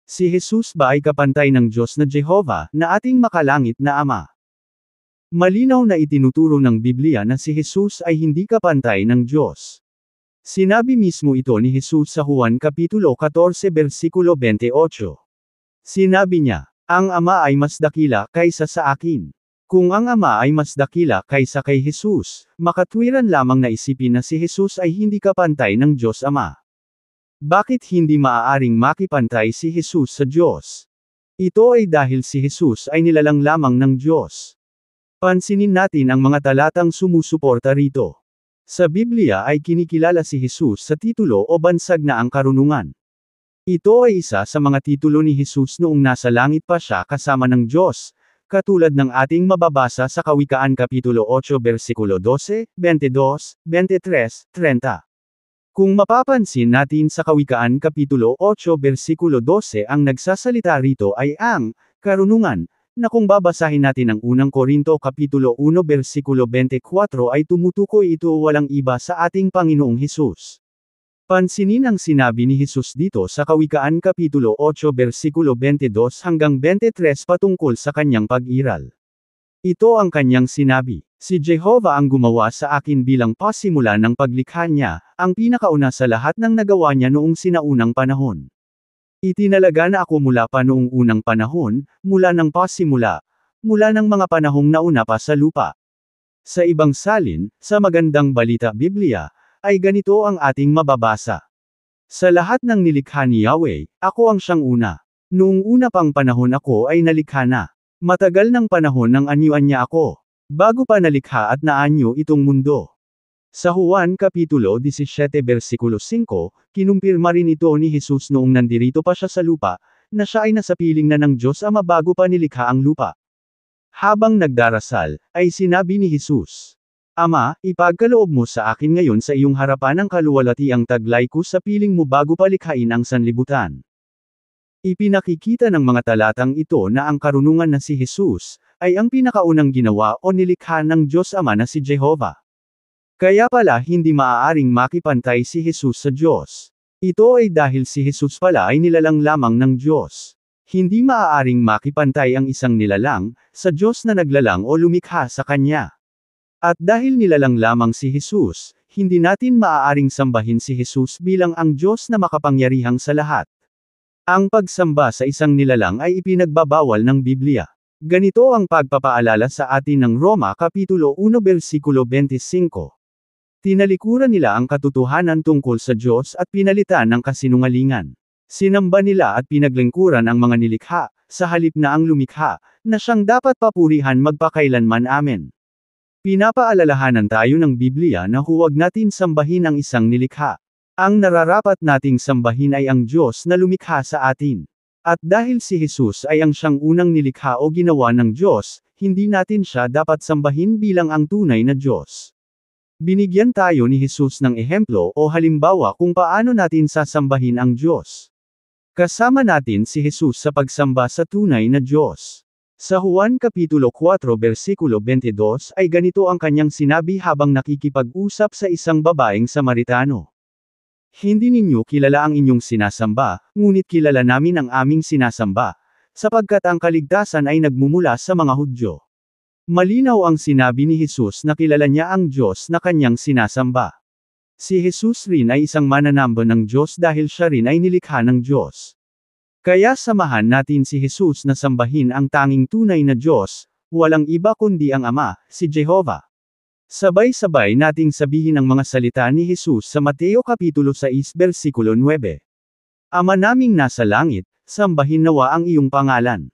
Si Jesus ba ay kapantay ng Diyos na Jehovah, na ating makalangit na Ama? Malinaw na itinuturo ng Biblia na si Jesus ay hindi kapantay ng Diyos. Sinabi mismo ito ni Jesus sa Juan Kapitulo 14 versikulo 28. Sinabi niya, "Ang Ama ay mas dakila kaysa sa akin." Kung ang Ama ay mas dakila kaysa kay Jesus, makatwiran lamang na isipin na si Jesus ay hindi kapantay ng Diyos Ama. Bakit hindi maaaring makipantay si Jesus sa Diyos? Ito ay dahil si Jesus ay nilalang lamang ng Diyos. Pansinin natin ang mga talatang sumusuporta rito. Sa Biblia ay kinikilala si Jesus sa titulo o bansag na ang karunungan. Ito ay isa sa mga titulo ni Jesus noong nasa langit pa siya kasama ng Diyos, katulad ng ating mababasa sa Kawikaan Kapitulo 8 versikulo 12, 22, 23, 30. Kung mapapansin natin sa Kawikaan Kapitulo 8 versikulo 12 ang nagsasalita rito ay ang karunungan, na kung babasahin natin ang unang Korinto Kapitulo 1 versikulo 24 ay tumutukoy ito walang iba sa ating Panginoong Hesus. Pansinin ang sinabi ni Jesus dito sa Kawikaan Kapitulo 8 versikulo 22 hanggang 23 patungkol sa kanyang pag-iral. Ito ang kanyang sinabi, "Si Jehovah ang gumawa sa akin bilang pasimula ng paglikha niya, ang pinakauna sa lahat ng nagawa niya noong sinaunang panahon. Itinalaga na ako mula pa noong unang panahon, mula ng pasimula, mula ng mga panahong nauna pa sa lupa." Sa ibang salin, sa Magandang Balita Biblia, ay ganito ang ating mababasa. "Sa lahat ng nilikha ni Yahweh, ako ang siyang una. Noong una pang panahon ako ay nalikha na. Matagal ng panahon nang anyuan niya ako. Bago pa nalikha at naanyo itong mundo." Sa Juan Kapitulo 17 versikulo 5, kinumpirma rin ito ni Jesus noong nandirito pa siya sa lupa, na siya ay nasapiling na ng Diyos Ama bago pa nilikha ang lupa. Habang nagdarasal, ay sinabi ni Jesus, "Ama, ipagkaloob mo sa akin ngayon sa iyong harapan ang kaluwalhatiang taglay ko sa piling mo bago palikhain ang sanlibutan." Ipinakikita ng mga talatang ito na ang karunungan na si Jesus, ay ang pinakaunang ginawa o nilikha ng Diyos Ama na si Jehovah. Kaya pala hindi maaaring makipantay si Jesus sa Diyos. Ito ay dahil si Jesus pala ay nilalang lamang ng Diyos. Hindi maaaring makipantay ang isang nilalang, sa Diyos na naglalang o lumikha sa Kanya. At dahil nilalang lamang si Jesus, hindi natin maaaring sambahin si Jesus bilang ang Diyos na makapangyarihang sa lahat. Ang pagsamba sa isang nilalang ay ipinagbabawal ng Biblia. Ganito ang pagpapaalala sa atin ng Roma Kapitulo 1 versikulo 25. Tinalikuran nila ang katotohanan tungkol sa Diyos at pinalitan ng kasinungalingan. Sinamba nila at pinaglingkuran ang mga nilikha, sa halip na ang lumikha, na siyang dapat papurihan magpakailanman. Amen. Pinapaalalahanan tayo ng Biblia na huwag natin sambahin ang isang nilikha. Ang nararapat nating sambahin ay ang Diyos na lumikha sa atin. At dahil si Jesus ay ang siyang unang nilikha o ginawa ng Diyos, hindi natin siya dapat sambahin bilang ang tunay na Diyos. Binigyan tayo ni Jesus ng ehemplo o halimbawa kung paano natin sasambahin ang Diyos. Kasama natin si Jesus sa pagsamba sa tunay na Diyos. Sa Juan Kapitulo 4 versikulo 22 ay ganito ang kanyang sinabi habang nakikipag-usap sa isang babaeng Samaritano. "Hindi ninyo kilala ang inyong sinasamba, ngunit kilala namin ang aming sinasamba, sapagkat ang kaligtasan ay nagmumula sa mga Hudyo." Malinaw ang sinabi ni Jesus na kilala niya ang Diyos na kanyang sinasamba. Si Jesus rin ay isang mananamba ng Diyos dahil siya rin ay nilikha ng Diyos. Kaya samahan natin si Jesus na sambahin ang tanging tunay na Diyos, walang iba kundi ang Ama, si Jehovah. Sabay-sabay nating sabihin ang mga salita ni Jesus sa Mateo Kapitulo 6 versikulo 9. "Ama naming nasa langit, sambahin nawa ang iyong pangalan.